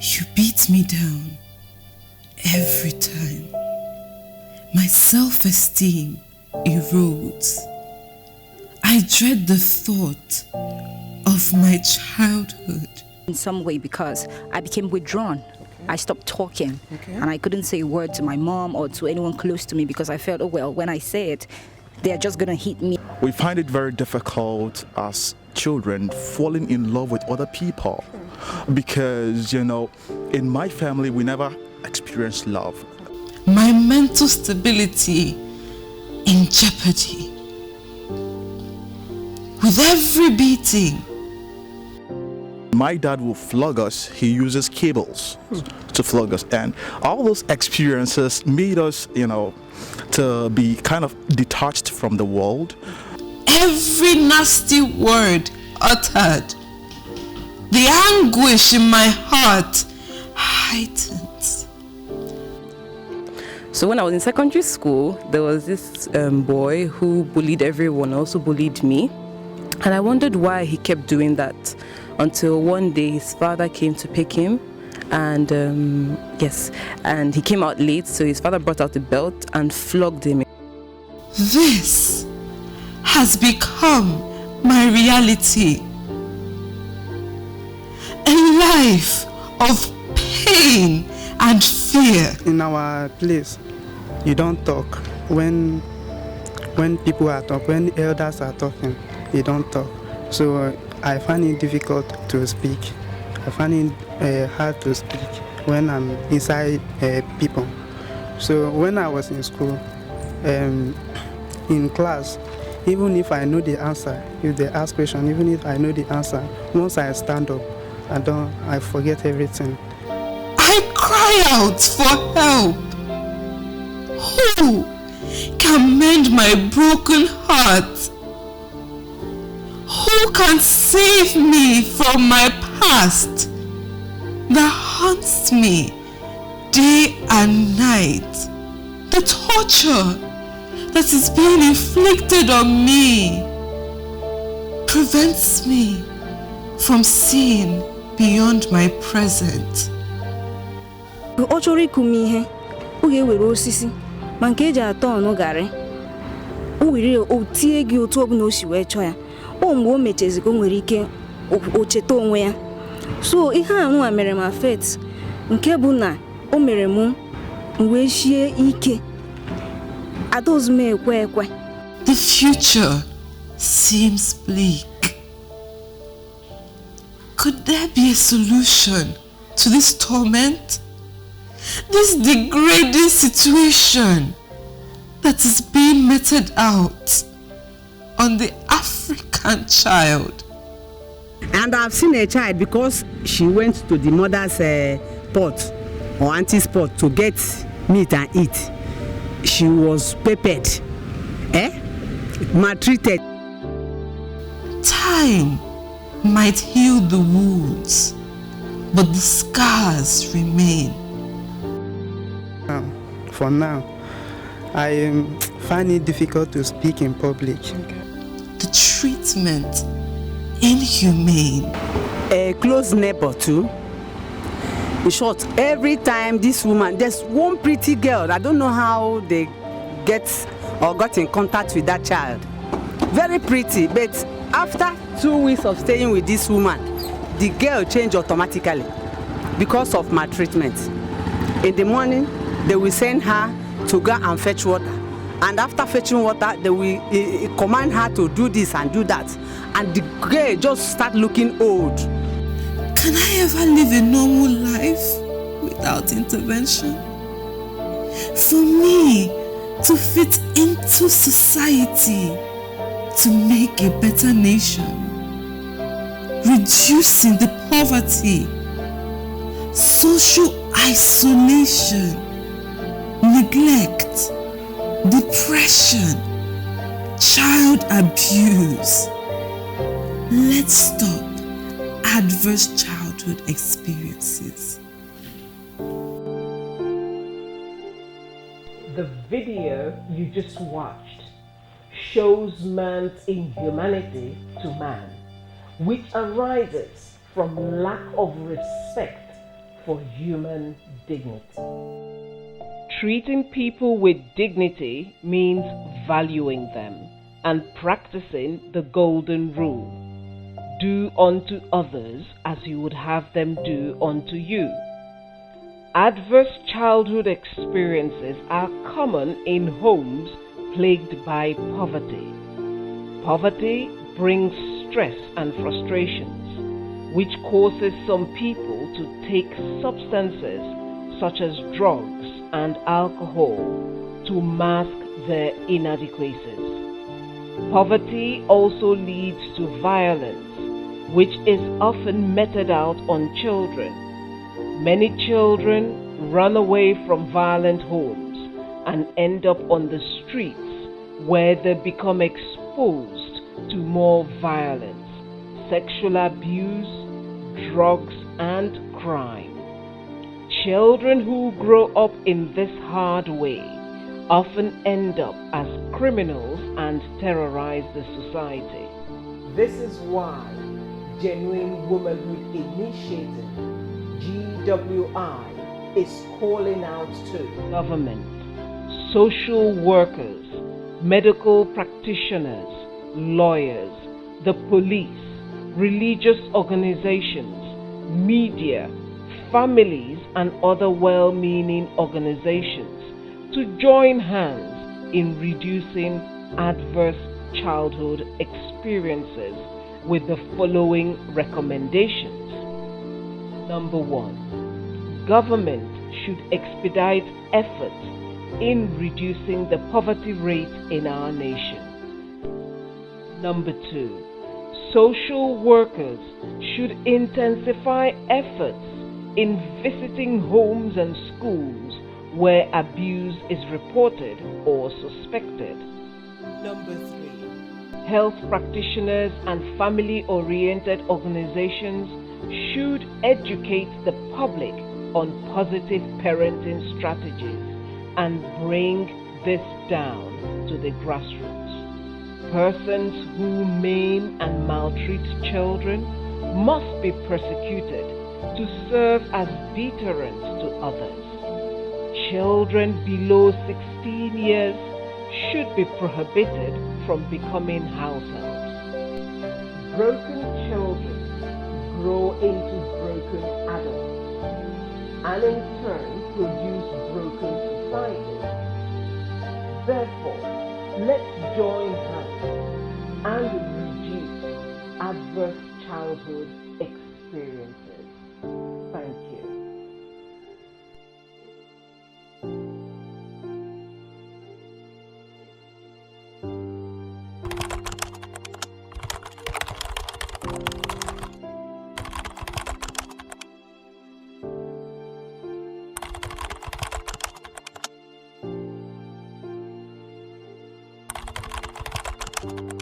You beat me down every time. My self-esteem erodes. I dread the thought of my childhood. In some way, because I became withdrawn. Okay. I stopped talking. Okay. And I couldn't say a word to my mom or to anyone close to me because I felt, oh well, when I say it, they're just gonna hit me. We find it very difficult as children falling in love with other people because, you know, in my family we never experienced love. My mental stability in jeopardy. With every beating. My dad will flog us. He uses cables to flog us, and all those experiences made us, you know, to be kind of detached from the world. Every nasty word uttered, the anguish in my heart heightens. So when I was in secondary school, there was this boy who bullied everyone, also bullied me. And I wondered why he kept doing that until one day his father came to pick him. And and he came out late, so his father brought out the belt and flogged him. This has become my reality. A life of pain and fear. In our place, you don't talk. When people are talking, when elders are talking, you don't talk. So I find it difficult to speak. I find it hard to speak when I'm inside people. So when I was in school, in class, even if I know the answer, if they ask question, even if I know the answer, once I stand up, I forget everything. I cry out for help. Who can mend my broken heart? Who can save me from my past that haunts me day and night? The torture that is being inflicted on me prevents me from seeing beyond my present. Ọ chọrọ ịkụ m ihe, ọ ga-ewere osisi ma nke eji atọ ọnụ garị. O were o tie gị otu ọbụla o si wee chọọ ya. O mgbe o mecheziko nwere ike o cheta onwe ya. So ihe a mere m affect nke bụ na o mere m wee shie ike. Adozu m ekwe ekwe. The future seems bleak. Could there be a solution to this torment? This degrading situation that is being meted out on the African child. And I've seen a child because she went to the mother's pot or auntie's pot to get meat and eat. She was peppered, maltreated. Time might heal the wounds, but the scars remain. For now, I find it difficult to speak in public. The treatment inhumane. A close neighbor too. In short, every time this woman, there's one pretty girl, I don't know how they got in contact with that child. Very pretty, but after 2 weeks of staying with this woman, the girl changed automatically because of maltreatment. In the morning, they will send her to go and fetch water. And after fetching water, they will command her to do this and do that. And the girl just start looking old. Can I ever live a normal life without intervention? For me to fit into society, to make a better nation, reducing the poverty, social isolation, neglect, depression, child abuse. Let's stop adverse childhood experiences. The video you just watched shows man's inhumanity to man, which arises from lack of respect for human dignity. Treating people with dignity means valuing them and practicing the golden rule. Do unto others as you would have them do unto you. Adverse childhood experiences are common in homes plagued by poverty. Poverty brings stress and frustrations, which causes some people to take substances such as drugs and alcohol to mask their inadequacies. Poverty also leads to violence, which is often meted out on children. Many children run away from violent homes and end up on the streets where they become exposed to more violence, sexual abuse, drugs, and crime. Children who grow up in this hard way often end up as criminals and terrorize the society. This is why Genuine Womanhood Initiative, GWI, is calling out to government, social workers, medical practitioners, lawyers, the police, religious organizations, media, families, and other well-meaning organizations to join hands in reducing adverse childhood experiences with the following recommendations. Number 1. Government should expedite efforts in reducing the poverty rate in our nation. Number 2. Social workers should intensify efforts in visiting homes and schools where abuse is reported or suspected. Number 3. Health practitioners and family-oriented organizations should educate the public on positive parenting strategies and bring this down to the grassroots. Persons who maim and maltreat children must be persecuted to serve as deterrents to others. Children below 16 years should be prohibited from becoming house helps. Broken children grow into broken adults and in turn produce broken societies. Therefore, let's join hands and reduce adverse childhood experiences. Thank you. you